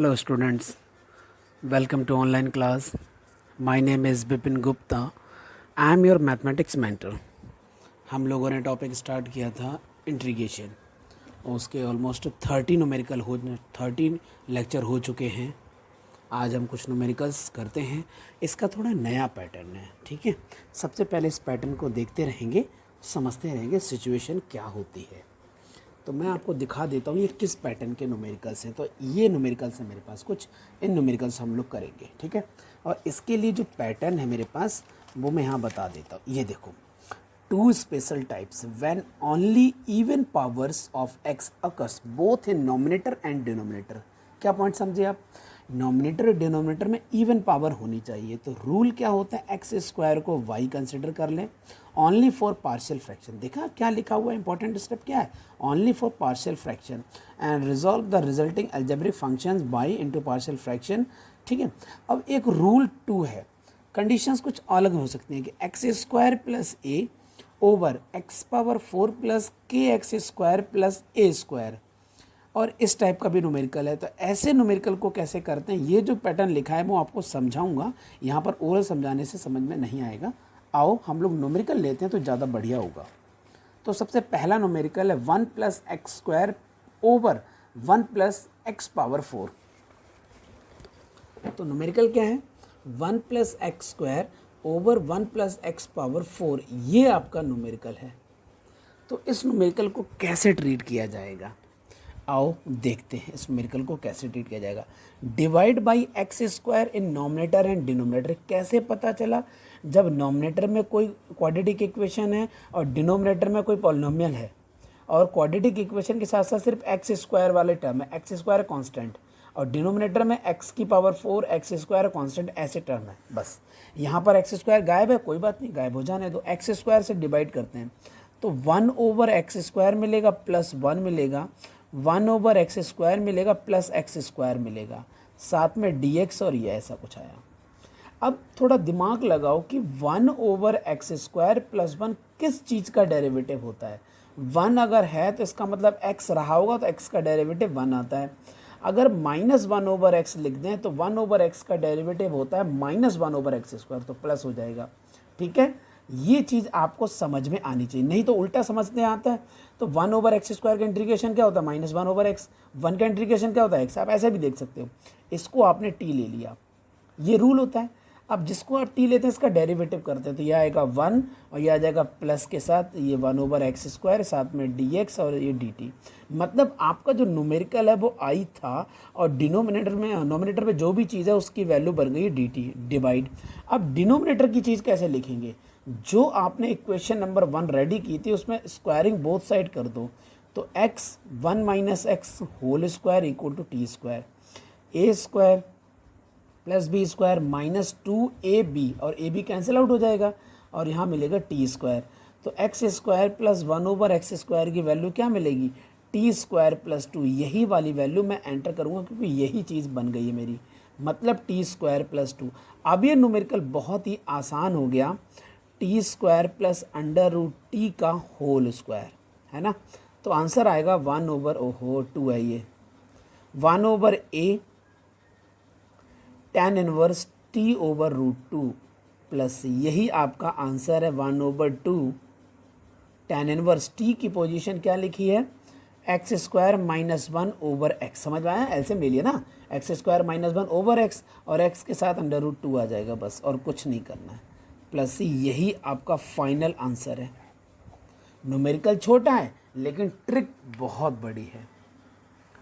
Hello students, welcome to online class. My name is Bipin Gupta. I am your mathematics mentor. हम लोगों ने topic start किया था integration और उसके ऑलमोस्ट 13 लेक्चर हो चुके हैं. आज हम कुछ न्यूमेरिकल्स करते हैं. इसका थोड़ा नया पैटर्न है, ठीक है. सबसे पहले इस पैटर्न को देखते रहेंगे, समझते रहेंगे सिचुएशन क्या होती है. तो मैं आपको दिखा देता हूँ ये किस पैटर्न के न्यूमेरिकल्स हैं. तो ये न्यूमेरिकल्स हैं मेरे पास कुछ, इन न्यूमेरिकल्स हम लोग करेंगे, ठीक है. और इसके लिए जो पैटर्न है मेरे पास वो मैं यहाँ बता देता हूँ. ये देखो, two special types when only even powers of x occurs both in numerator and denominator. क्या पॉइंट समझे आप? नॉमिनेटर और डिनोमिनेटर में इवन पावर होनी चाहिए. तो रूल क्या होता है, एक्स स्क्वायर को वाई कंसिडर कर लें ओनली फॉर पार्शियल फ्रैक्शन. देखा क्या लिखा हुआ है, इंपॉर्टेंट स्टेप क्या है, only for partial fraction and resolve the resulting algebraic functions by into partial fraction. ठीक है. अब एक रूल 2 है, कंडीशंस कुछ अलग हो सकती हैं कि एक्स स्क्वायर प्लस ए ओवर एक्स पावर 4 प्लस के एक्स स्क्वायर प्लस ए स्क्वायर, और इस टाइप का भी न्यूमेरिकल है. तो ऐसे न्यूमेरिकल को कैसे करते हैं, ये जो पैटर्न लिखा है मैं आपको समझाऊंगा. यहाँ पर ओरल समझाने से समझ में नहीं आएगा. आओ हम लोग न्यूमेरिकल लेते हैं तो ज़्यादा बढ़िया होगा. तो सबसे पहला न्यूमेरिकल है 1 plus x square over 1 plus x power 4. तो न्यूमेरिकल क्या है, 1 plus x square over 1 plus x power 4. ये आपका न्यूमेरिकल है. तो इस न्यूमेरिकल को कैसे ट्रीट किया जाएगा, आओ देखते हैं इस न्यूमेरिकल को कैसे ट्रीट किया जाएगा. Divide by x square in numerator and denominator. कैसे पता चला, जब नॉमिनेटर में कोई क्वाड्रेटिक इक्वेशन है और डिनोमिनेटर में कोई पॉलिनोमियल है, और क्वाड्रेटिक इक्वेशन के साथ साथ सिर्फ एक्स स्क्वायर वाले टर्म है, एक्स स्क्वायर कांस्टेंट, और डिनोमिनेटर में एक्स की पावर 4 एक्स स्क्वायर कांस्टेंट ऐसे टर्म है. बस यहाँ पर एक्स स्क्वायर गायब है, कोई बात नहीं, गायब हो जाने दो. एक्स स्क्वायर से डिवाइड करते हैं तो 1 ओवर एक्स स्क्वायर मिलेगा प्लस 1 मिलेगा, 1 ओवर एक्स स्क्वायर मिलेगा प्लस एक्स स्क्वायर मिलेगा, साथ में डी एक्स, और ये ऐसा कुछ आया. अब थोड़ा दिमाग लगाओ कि 1 ओवर एक्स स्क्वायर प्लस 1 किस चीज़ का डेरिवेटिव होता है. 1 अगर है तो इसका मतलब x रहा होगा तो x का डेरिवेटिव 1 आता है. अगर माइनस 1 ओवर एक्स लिख दें तो 1 ओवर एक्स का डेरिवेटिव होता है माइनस 1 ओवर एक्स स्क्वायर, तो प्लस हो जाएगा. ठीक है, ये चीज़ आपको समझ में आनी चाहिए, नहीं तो उल्टा समझते आता है. तो 1 ओवर एक्स स्क्वायर का इंटीग्रेशन क्या होता है, माइनस 1 ओवर एक्स. 1 का इंटीग्रेशन क्या होता है, एक्स. आप ऐसे भी देख सकते हो, इसको आपने टी ले लिया, ये रूल होता है. अब जिसको आप टी लेते हैं इसका डेरिवेटिव करते हैं तो यह आएगा 1 और यह आ जाएगा प्लस के साथ ये 1 ओवर एक्स स्क्वायर, साथ में डी एक्स और ये डी टी. मतलब आपका जो न्यूमेरिकल है वो आई था, और डिनोमिनेटर में नोमिनेटर में जो भी चीज़ है उसकी वैल्यू बन गई डी टी डिवाइड. अब डिनोमिनेटर की चीज़ कैसे लिखेंगे, जो आपने इक्वेशन नंबर 1 रेडी की थी उसमें स्क्वायरिंग बोथ साइड कर दो. तो x 1 minus x whole square equal to t square, a square plus b square minus 2ab, और ए बी कैंसिल आउट हो जाएगा और यहाँ मिलेगा टी स्क्वायर. तो x square plus 1 over x square की वैल्यू क्या मिलेगी, टी स्क्वायर प्लस 2. यही वाली वैल्यू मैं एंटर करूँगा क्योंकि यही चीज़ बन गई है मेरी, मतलब टी स्क्वायर प्लस 2. अब ये न्यूमेरिकल बहुत ही आसान हो गया, t square plus under root t का होल स्क्वायर, है ना. तो आंसर आएगा 1 ओवर 2 है ये 1 over a tan inverse t over root 2 plus यही आपका आंसर है 1 ओवर 2 tan इनवर्स टी की पोजीशन क्या लिखी है, x square minus 1 over x. समझ में आया, ऐसे ले लिया ना, x square minus 1 over x और एक्स के साथ अंडर रूट 2 आ जाएगा बस, और कुछ नहीं करना है. प्लस यही आपका फाइनल आंसर है. न्यूमेरिकल छोटा है लेकिन ट्रिक बहुत बड़ी है.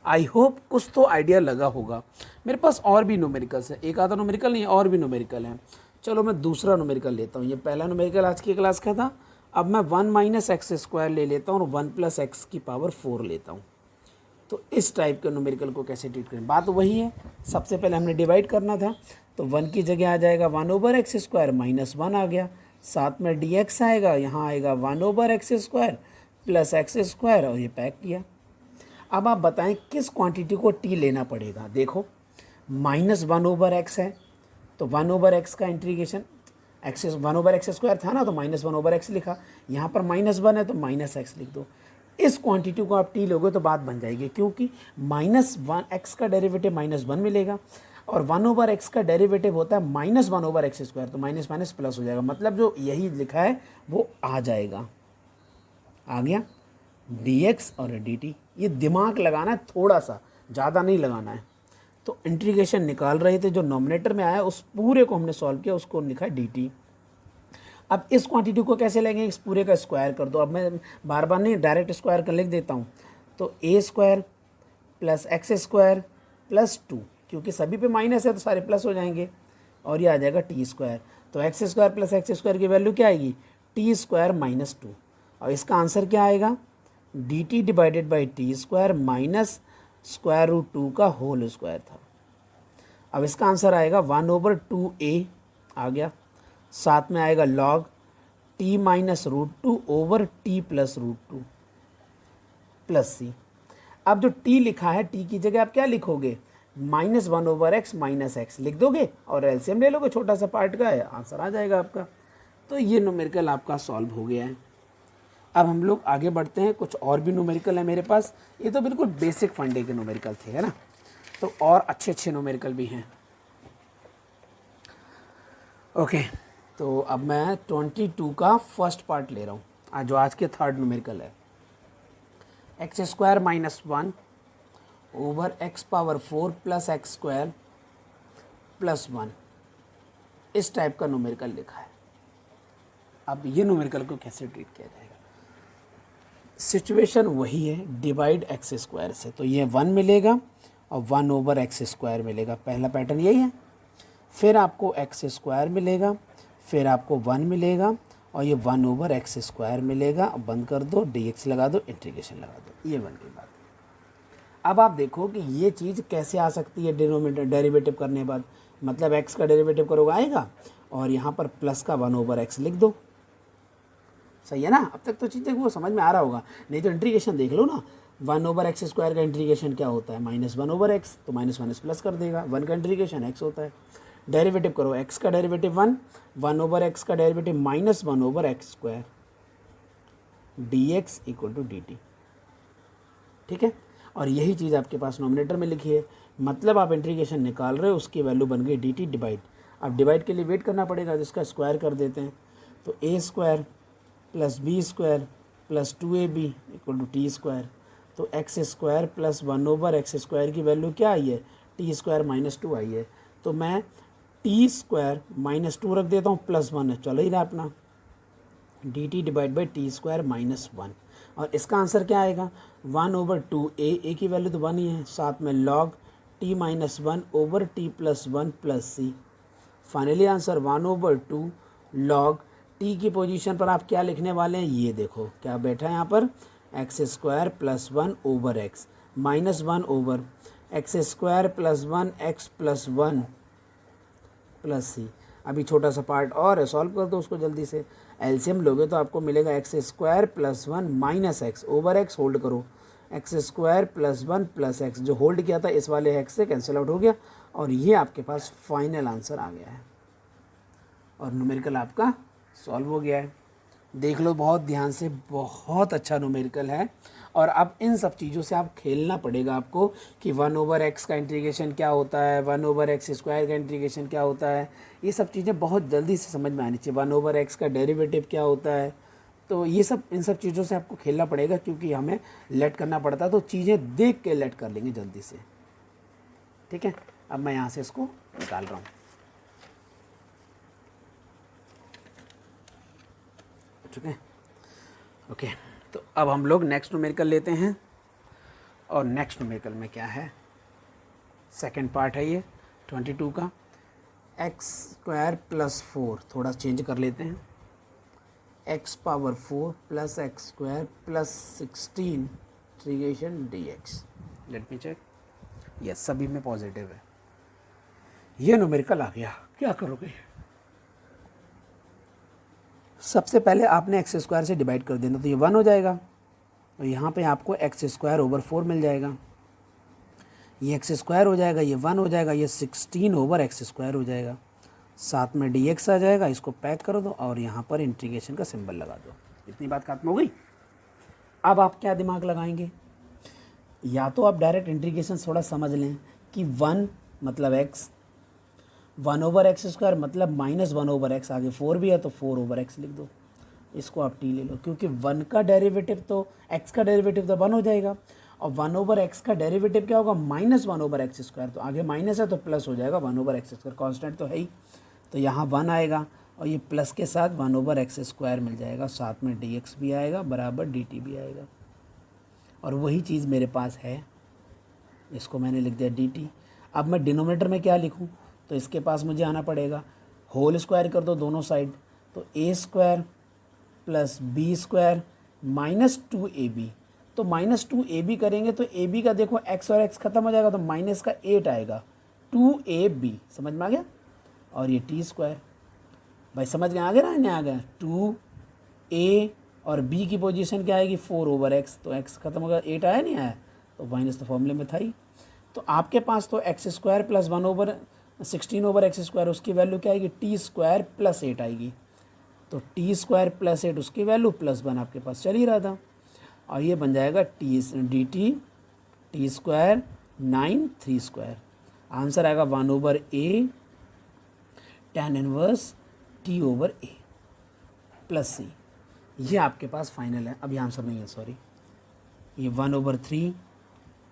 आई होप कुछ तो आइडिया लगा होगा. मेरे पास और भी न्यूमेरिकल्स है, एक आधा न्यूमेरिकल नहीं, और भी न्यूमेरिकल हैं. चलो मैं दूसरा न्यूमेरिकल लेता हूँ. ये पहला न्यूमेरिकल आज की क्लास का था. अब मैं 1 माइनस एक्स स्क्वायर ले लेता हूँ और 1 प्लस एक्स की पावर 4 लेता हूँ. तो इस टाइप के न्यूमेरिकल को कैसे ट्रीट करें, बात वही है. सबसे पहले हमने डिवाइड करना था, तो 1 की जगह आ जाएगा 1 ओवर एक्स स्क्वायर माइनस 1 आ गया, साथ में डी एक्स आएगा, यहाँ आएगा 1 over x square plus x square, और ये पैक किया. अब आप बताएं किस क्वांटिटी को टी लेना पड़ेगा. देखो माइनस 1 ओवर एक्स है तो 1 ओवर एक्स का integration, x 1 over x square था ना तो माइनस 1 ओवर एक्स लिखा, यहाँ पर माइनस 1 है तो माइनस एक्स लिख दो. इस क्वांटिटी को आप टी लोगे तो बात बन जाएगी, क्योंकि -1 एक्स का डेरिवेटिव -1 मिलेगा और 1/x का डेरिवेटिव होता है -1/x², तो माइनस माइनस प्लस हो जाएगा, मतलब जो यही लिखा है वो आ जाएगा, आ गया dx और dt। ये दिमाग लगाना है थोड़ा सा, ज़्यादा नहीं लगाना है। तो इंटीग्रेशन निकाल रहे थे, जो नॉमिनेटर में आया उस पूरे को हमने सॉल्व किया, उसको लिखा है dt। अब इस क्वांटिटी को कैसे लेंगे, इस पूरे का स्क्वायर कर दो। अब मैं बार बार नहीं, डायरेक्ट स्क्वायर कर लिख देता हूँ। तो a² + x² + 2, क्योंकि सभी पे माइनस है तो सारे प्लस हो जाएंगे, और ये आ जाएगा t²। तो x² + x² की वैल्यू क्या आएगी, t² - 2। और इसका आंसर क्या आएगा, dt / t² माइनस √2 का होल स्क्वायर था। अब इसका आंसर आएगा 1/2a आ गया, साथ में आएगा log t - √2/t + √2 plus c। अब जो t लिखा है, t की जगह आप क्या लिखोगे, -1/x - x लिख दोगे और एलसीएम ले लोगे, छोटा सा पार्ट का है, आंसर आ जाएगा आपका। तो ये न्यूमेरिकल आपका सॉल्व हो गया है। अब हम लोग आगे बढ़ते हैं, कुछ और भी न्यूमेरिकल है मेरे पास। ये तो बिल्कुल बेसिक फंडे के न्यूमेरिकल थे, है ना, तो और अच्छे अच्छे न्यूमेरिकल भी हैं। ओके, तो अब मैं 22 का फर्स्ट पार्ट ले रहा हूँ, जो आज के थर्ड न्यूमेरिकल है। x² - 1 over x⁴ + x² + 1, इस टाइप का न्यूमेरिकल लिखा है। अब ये न्यूमेरिकल को कैसे ट्रीट किया जाएगा, सिचुएशन वही है, डिवाइड x² से, तो ये 1 मिलेगा और 1/x² मिलेगा, पहला पैटर्न यही है। फिर आपको x² मिलेगा, फिर आपको 1 मिलेगा और ये 1/x² मिलेगा। अब बंद कर दो, dx लगा दो, इंटीग्रेशन लगा दो, ये बन गई बात। अब आप देखो कि ये चीज़ कैसे आ सकती है डिनोमिनेटर डेरिवेटिव करने के बाद, मतलब x का डेरिवेटिव करोगे आएगा और यहाँ पर प्लस का 1/x लिख दो, सही है ना। अब तक तो चीज़ें वो समझ में आ रहा होगा, नहीं तो इंटीग्रेशन देख लो ना। 1/x² का इंटीग्रेशन क्या होता है, -1/x, तो माइनस माइनस प्लस कर देगा। 1 का इंटीग्रेशन x होता है। डेरिवेटिव करो, x का डेरिवेटिव 1, 1/x का डेरिवेटिव -1/x², dx = dt, ठीक है। और यही चीज़ आपके पास नॉमिनेटर में लिखी है, मतलब आप इंटीग्रेशन निकाल रहे हो, उसकी वैल्यू बन गई dt डिवाइड। अब डिवाइड के लिए वेट करना पड़ेगा, जिसका स्क्वायर कर देते हैं, तो a² + b² + 2ab = t²। तो x² + 1/x² की वैल्यू क्या आई है, t² - 2 आई है। तो मैं t² - 2 रख देता हूँ, +1 है, चलो ही रहा अपना, dt / t² - 1। और इसका आंसर क्या आएगा, 1/2a, a की वैल्यू तो 1 ही है, साथ में log t - 1/t + 1 + c। Finally answer 1/2 log t की पोजीशन पर आप क्या लिखने वाले हैं, ये देखो क्या बैठा है यहाँ पर, x² + 1/x -1/x² + 1x + 1 + c। अभी छोटा सा पार्ट और है, सॉल्व कर दो उसको जल्दी से। एलसीएम लोगे तो आपको मिलेगा x² + 1 - x/x होल्ड करो, x² + 1 + x, जो होल्ड किया था इस वाले x से कैंसिल आउट हो गया, और ये आपके पास फाइनल आंसर आ गया है और न्यूमेरिकल आपका सॉल्व हो गया है। देख लो बहुत ध्यान से, बहुत अच्छा न्यूमेरिकल है। और अब इन सब चीज़ों से आप खेलना पड़ेगा आपको कि 1/x का इंटीग्रेशन क्या होता है, 1/x² का इंटीग्रेशन क्या होता है, ये सब चीज़ें बहुत जल्दी से समझ में आनी चाहिए। 1/x का डेरिवेटिव क्या होता है, तो ये सब, इन सब चीज़ों से आपको खेलना पड़ेगा, क्योंकि हमें लेट करना पड़ता है, तो चीज़ें देख के लेट कर लेंगे जल्दी से, ठीक है। अब मैं यहाँ से इसको निकाल रहा हूँ, ठीक है। ओके, तो अब हम लोग नेक्स्ट न्यूमेरिकल लेते हैं, और नेक्स्ट न्यूमेरिकल में क्या है, सेकंड पार्ट है ये 22 का। x² + 4, थोड़ा चेंज कर लेते हैं, x⁴ + x² + 16 integration dx। Let me check, yes सभी में पॉजिटिव है। ये न्यूमेरिकल आ गया, क्या करोगे, सबसे पहले आपने x² से डिवाइड कर देना, तो ये 1 हो जाएगा, और यहाँ पे आपको x²/4 मिल जाएगा, ये x² हो जाएगा, ये 1 हो जाएगा, ये 16/x² हो जाएगा, साथ में dx आ जाएगा। इसको पैक कर दो और यहाँ पर इंटीग्रेशन का सिंबल लगा दो, इतनी बात खत्म हो गई। अब आप क्या दिमाग लगाएंगे, या तो आप डायरेक्ट इंटीग्रेशन थोड़ा समझ लें कि 1 मतलब x, 1/x² मतलब -1/x, आगे 4 भी है तो 4/x लिख दो, इसको आप t ले लो, क्योंकि 1 का डेरिवेटिव तो x का डेरिवेटिव तो 1 हो जाएगा, और 1/x का डेरिवेटिव क्या होगा, -1/x², तो आगे माइनस है तो प्लस हो जाएगा 1/x², कांस्टेंट तो है ही, तो यहाँ 1 आएगा और ये प्लस के साथ 1/x² मिल जाएगा, साथ में dx भी आएगा बराबर dt भी आएगा, और वही चीज़ मेरे पास है, इसको मैंने लिख दिया dt। अब मैं डिनोमिनेटर में क्या लिखूं, तो इसके पास मुझे आना पड़ेगा, होल स्क्वायर कर दो दोनों साइड, तो a² + b² -2ab, तो -2ab करेंगे तो ab का देखो x और x खत्म हो जाएगा तो माइनस का 8 आएगा, 2ab, समझ में आ गया, और ये t², भाई समझ में आ गया ना, नहीं आ गया, 2a और b की पोजीशन क्या आएगी 4/x, तो x खत्म होगा 8 आया नहीं आया, तो माइनस तो फॉर्मूले में था ही, तो आपके पास तो x² + 1/16/x², उसकी वैल्यू क्या आएगी t² + 8 आएगी, तो t² + 8 उसकी वैल्यू +1 आपके पास चल ही रहा था, और ये बन जाएगा dt t² 9 3², आंसर आएगा 1/a tan inverse t/a + c, ये आपके पास फाइनल है, अभी आंसर नहीं है सॉरी, ये 1/3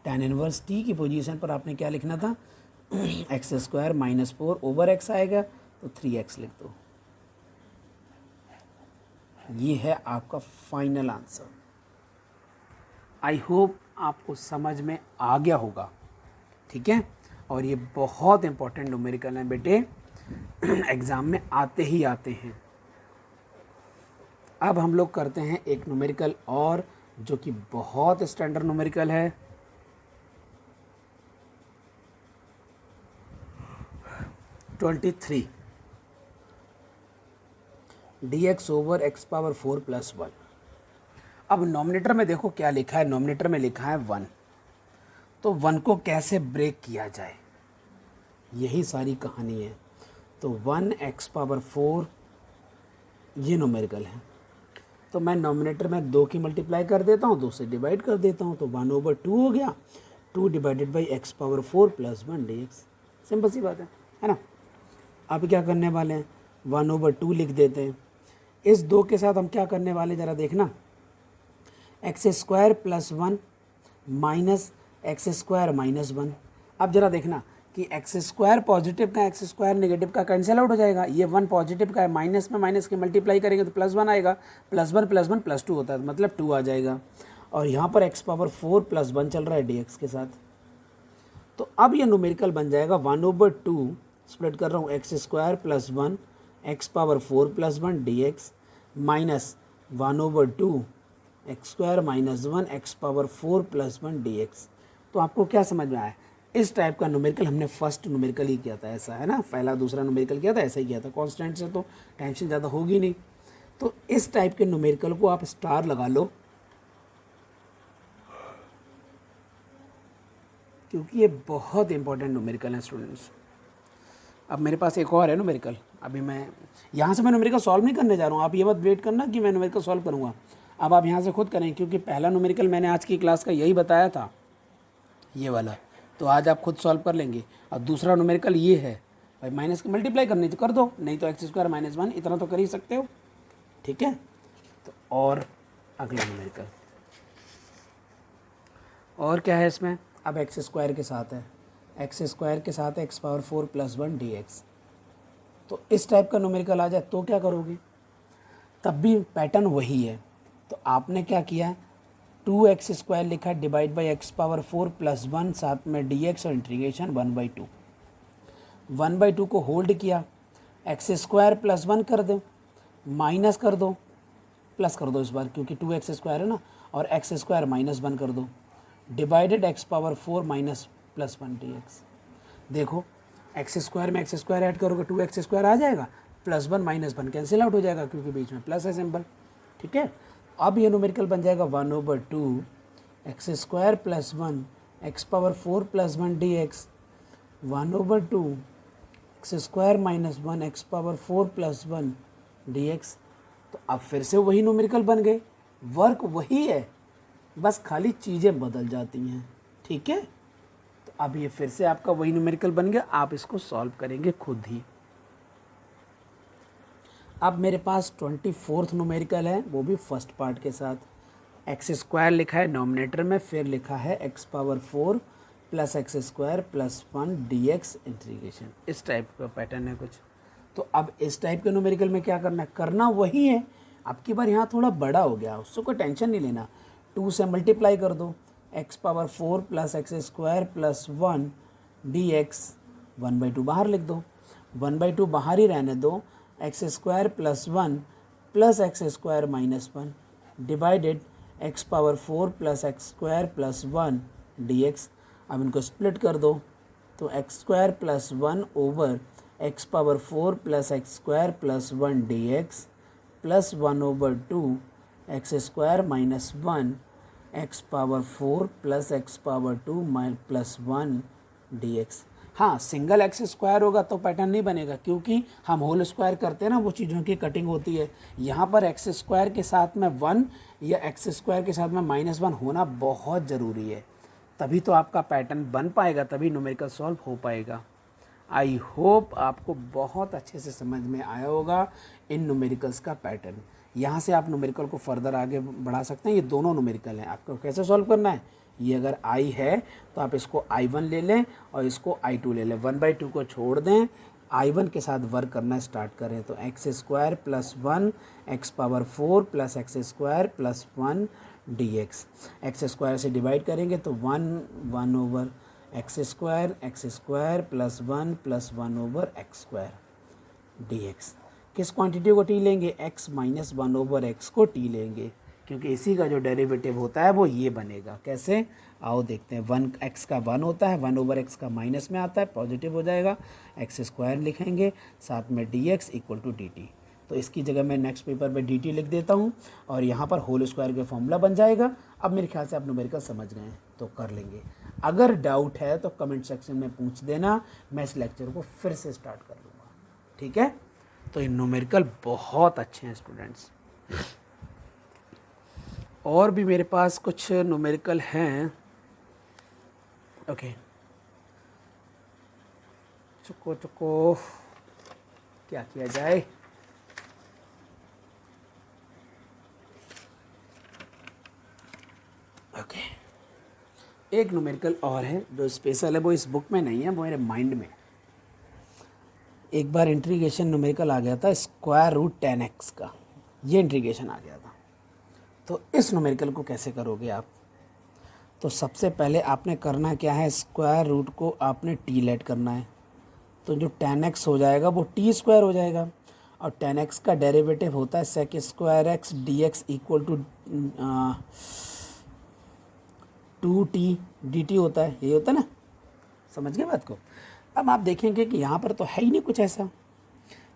tan इनवर्स t की पोजीशन पर आपने क्या लिखना था, x² - 4/x आएगा तो 3x लिख दो, ये है आपका फाइनल आंसर। आई होप आपको समझ में आ गया होगा, ठीक है, और ये बहुत इंपॉर्टेंट न्यूमेरिकल हैं बेटे, एग्ज़ाम में आते ही आते हैं। अब हम लोग करते हैं एक न्यूमेरिकल और, जो कि बहुत स्टैंडर्ड न्यूमेरिकल है, (23) dx/(x⁴ + 1। अब नॉमिनेटर में देखो क्या लिखा है, नॉमिनेटर में लिखा है 1, तो 1 को कैसे ब्रेक किया जाए, यही सारी कहानी है। तो 1x⁴ ये नॉमिनेटर है, तो मैं नॉमिनेटर में 2 की मल्टीप्लाई कर देता हूँ, 2 से डिवाइड कर देता हूँ, तो 1/2 हो गया, 2 / x⁴ + 1 dx, सिंपल सी बात है ना। अब क्या करने वाले हैं, 1/2 लिख देते हैं, इस 2 के साथ हम क्या करने वाले ज़रा देखना, x² + 1 माइनस x² - 1, अब ज़रा देखना कि x² पॉजिटिव का x² नेगेटिव का कैंसिल आउट हो जाएगा, ये 1 पॉजिटिव का है, माइनस में माइनस के मल्टीप्लाई करेंगे तो +1 आएगा, +1 + 1 +2 होता है, मतलब 2 आ जाएगा, और यहाँ पर x⁴ + 1 चल रहा है dx के साथ, तो अब ये न्यूमेरिकल बन जाएगा 1/2, स्प्लिट कर रहा हूँ, x² + 1 x⁴ + 1 dx minus 1/2 x² - 1 x⁴ + 1 dx। तो आपको क्या समझ में आया, इस टाइप का न्यूमेरिकल हमने फर्स्ट न्यूमेरिकल ही किया था, ऐसा है ना, पहला दूसरा न्यूमेरिकल किया था, ऐसा ही किया था, कांस्टेंट से तो टेंशन ज़्यादा होगी नहीं, तो इस टाइप के न्यूमेरिकल को आप स्टार लगा लो, क्योंकि ये बहुत इंपॉर्टेंट न्यूमेरिकल है स्टूडेंट्स। अब मेरे पास एक और है न्यूमेरिकल, अभी मैं यहाँ से मैं न्यूमेरिकल सॉल्व नहीं करने जा रहा हूँ, आप ये मत वेट करना कि मैं न्यूमेरिकल सॉल्व करूँगा, अब आप यहाँ से खुद करें, क्योंकि पहला न्यूमेरिकल मैंने आज की क्लास का यही बताया था, ये वाला, तो आज आप खुद सॉल्व कर लेंगे। अब दूसरा न्यूमेरिकल ये है, भाई माइनस की मल्टीप्लाई करनी तो कर दो, नहीं तो x² - 1 इतना तो कर ही सकते हो, ठीक है। तो और अगला न्यूमेरिकल और क्या है इसमें, अब x² के साथ है, x² के साथ x⁴ + 1 dx, तो इस टाइप का न्यूमेरिकल आ जाए तो क्या करोगे, तब भी पैटर्न वही है, तो आपने क्या किया, 2x² लिखा डिवाइड बाई x⁴ + 1, साथ में dx और इंटीग्रेशन 1/2, 1/2 को होल्ड किया, x² + 1 कर दो, माइनस कर दो, प्लस कर दो इस बार, क्योंकि 2x² है ना, और x² - 1 कर दो, डिवाइडेड x⁴ - 1 dx। देखो x² में x² ऐड करोगे 2x² आ जाएगा, +1 - 1 कैंसिल आउट हो जाएगा, क्योंकि बीच में प्लस है सिंबल, ठीक है। अब ये न्यूमेरिकल बन जाएगा 1/2 x² + 1 x⁴ + 1 dx, 1/2 x² - 1 x⁴ + 1 dx। तो अब फिर से वही न्यूमेरिकल बन गए, वर्क वही है, बस खाली चीज़ें बदल जाती हैं। ठीक है, तो अब ये फिर से आपका वही न्यूमेरिकल बन गया, आप इसको सॉल्व करेंगे खुद ही। अब मेरे पास 24th न्यूमेरिकल है, वो भी फर्स्ट पार्ट के साथ। एक्स स्क्वायर लिखा है नॉमिनेटर में, फिर लिखा है x power 4 plus x square plus 1 dx integration. इस टाइप का पैटर्न है कुछ। तो अब इस टाइप के न्यूमेरिकल में क्या करना है, करना वही है। अब की बार यहाँ थोड़ा बड़ा हो गया, उससे कोई टेंशन नहीं लेना। 2 से मल्टीप्लाई कर दो, x power 4 plus x square plus 1 dx, 1/2 बाहर लिख दो, 1/2 बाहर ही रहने दो। X square plus 1 plus x square minus 1 divided x power 4 plus x square plus 1 dx। अब इनको स्प्लिट कर दो, तो x square plus 1 over x power 4 plus x square plus 1 dx plus 1/2 x square minus 1 x power 4 plus x power 2 plus 1 dx। हाँ, single x square होगा तो pattern नहीं बनेगा, क्योंकि हम होल स्क्वायर करते हैं ना, वो चीज़ों की कटिंग होती है। यहाँ पर एक्स स्क्वायर के साथ में 1 या एक्स स्क्वायर के साथ में -1 होना बहुत ज़रूरी है, तभी तो आपका पैटर्न बन पाएगा, तभी न्यूमेरिकल सॉल्व हो पाएगा। आई होप आपको बहुत अच्छे से समझ में आया होगा इन न्यूमेरिकल्स का पैटर्न। यहाँ से आप न्यूमेरिकल को फर्दर आगे बढ़ा सकते हैं। ये दोनों न्यूमेरिकल हैं, आपको कैसे सॉल्व करना है। ये अगर i है तो आप इसको i1 ले लें और इसको i2 ले लें, 1/2 को छोड़ दें, i1 के साथ वर्क करना स्टार्ट करें। तो x square plus 1 x power 4 plus x square plus 1 dx। X square से डिवाइड करेंगे तो 1 over x square plus 1 plus 1 over x square dx। किस क्वांटिटी को t लेंगे, x माइनस 1 ओवर एक्स को t लेंगे, क्योंकि इसी का जो डेरिवेटिव होता है वो ये बनेगा। कैसे, आओ देखते हैं। 1 एक्स का 1 होता है, 1 ओवर एक्स का माइनस में आता है, पॉजिटिव हो जाएगा। एक्स स्क्वायर लिखेंगे, साथ में dx इक्वल टू dt। तो इसकी जगह मैं नेक्स्ट पेपर पे dt लिख देता हूँ और यहाँ पर होल स्क्वायर का फॉर्मूला बन जाएगा। अब मेरे ख्याल से आप न्यूमेरिकल समझ गए हैं, तो कर लेंगे। अगर डाउट है तो कमेंट सेक्शन में पूछ देना, मैं इस लेक्चर को फिर से स्टार्ट कर लूँगा। ठीक है, तो ये न्यूमेरिकल बहुत अच्छे हैं स्टूडेंट्स। और भी मेरे पास कुछ न्यूमेरिकल हैं। ओके, चुको क्या किया जाए। ओके, एक न्यूमेरिकल और है जो स्पेशल है, वो इस बुक में नहीं है, वो मेरे माइंड में। एक बार इंटीग्रेशन न्यूमेरिकल आ गया था स्क्वायर रूट 10x का, ये इंटीग्रेशन आ गया था। तो इस न्यूमेरिकल को कैसे करोगे आप, तो सबसे पहले आपने करना क्या है, स्क्वायर रूट को आपने t लेट करना है। तो जो 10x हो जाएगा वो t स्क्वायर हो जाएगा, और 10x का डेरिवेटिव होता है sec square x dx equal to 2t dt होता है, यही होता है ना, समझ गए बात को। अब आप देखेंगे कि यहाँ पर तो है ही नहीं कुछ ऐसा,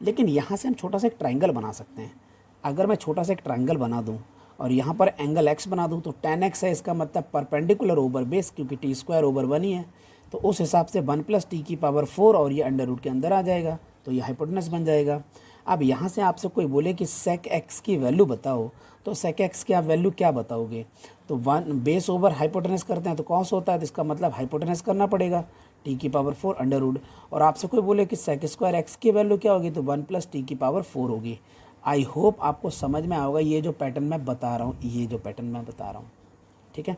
लेकिन यहाँ से हम छोटा सा एक ट्राइंगल बना सकते हैं। अगर मैं छोटा सा एक ट्राइंगल बना दूँ और यहाँ पर एंगल x बना दूँ, तो 10x है, इसका मतलब परपेंडिकुलर ओवर बेस, क्योंकि t स्क्वायर ओवर 1 ही है, तो उस हिसाब से 1 प्लस t की पावर 4 और ये अंडर रूट के अंदर आ जाएगा, तो ये हाइपोटेनस बन जाएगा। अब यहाँ से आपसे कोई बोले कि सेक x की वैल्यू बताओ, तो सेक x की आप वैल्यू क्या बताओगे, तो 1 बेस ओवर हाइपोटेनस करते हैं तो कॉस होता है, तो इसका मतलब हाइपोटेनस करना पड़ेगा, t की पावर 4 अंडर रूट। और आपसे कोई बोले कि सेक स्क्वायर एक्स की वैल्यू क्या होगी, तो 1 प्लस t की पावर 4 होगी। आई होप आपको समझ में आएगा ये जो पैटर्न मैं बता रहा हूँ, ये जो पैटर्न मैं बता रहा हूँ। ठीक है,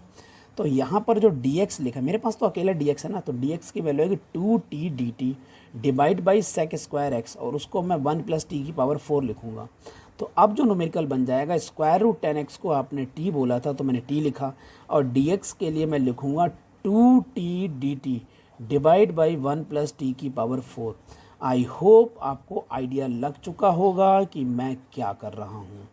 तो यहाँ पर जो dx लिखा है, मेरे पास तो अकेला dx है ना, तो dx की वैल्यू है कि 2t dt divide by sec square x, और उसको मैं 1 प्लस t की पावर 4 लिखूँगा। तो अब जो न्यूमेरिकल बन जाएगा, स्क्वायर रूट 10x को आपने t बोला था तो मैंने t लिखा, और dx के लिए मैं लिखूँगा 2t dt divide by 1 plus t की पावर 4। आई होप आपको आइडिया लग चुका होगा कि मैं क्या कर रहा हूँ।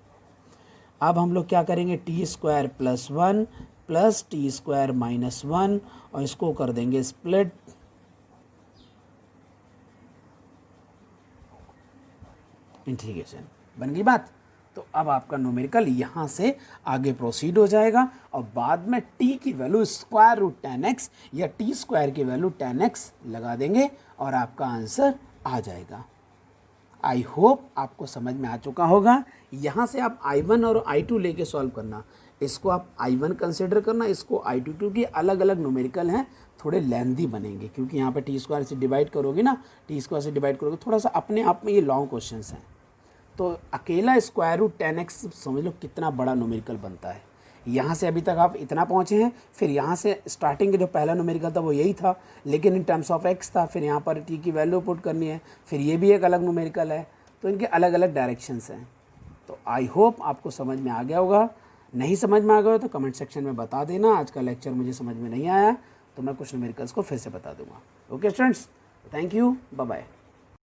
अब हम लोग क्या करेंगे, t square plus 1 plus T square minus 1, और इसको कर देंगे स्प्लिट। इंटीग्रेशन बन गई बात। तो अब आपका न्यूमेरिकल यहाँ से आगे प्रोसीड हो जाएगा, और बाद में t की वैल्यू स्क्वायर रूट 10x या t स्क्वायर की वैल्यू 10x लगा देंगे और आपका आंसर आ जाएगा। आई होप आपको समझ में आ चुका होगा। यहाँ से आप i1 और i2 लेके सॉल्व करना। इसको आप I1 कंसिडर करना, इसको I2, क्योंकि अलग अलग न्यूमेरिकल हैं, थोड़े लेंथी बनेंगे, क्योंकि यहाँ पे टी स्क्वायर से डिवाइड करोगे ना, टी स्क्वायर से डिवाइड करोगे, थोड़ा सा अपने आप में ये लॉन्ग क्वेश्चंस हैं। तो अकेला स्क्वायर रूट 10x समझ लो कितना बड़ा न्यूमेरिकल बनता है। यहाँ से अभी तक आप इतना पहुँचे हैं, फिर यहाँ से स्टार्टिंग के जो पहला न्यूमेरिकल था वो यही था, लेकिन इन टर्म्स ऑफ x था, फिर यहाँ पर t की वैल्यू पुट करनी है, फिर ये भी एक अलग न्यूमेरिकल है, तो इनके अलग अलग डायरेक्शंस हैं। तो आई होप आपको समझ में आ गया होगा। नहीं समझ में आ गया हो तो कमेंट सेक्शन में बता देना। आज का लेक्चर मुझे समझ में नहीं आया तो मैं कुछ न्यूमेरिकल्स को फिर से बता दूंगा। Okay students, thank you, bye bye.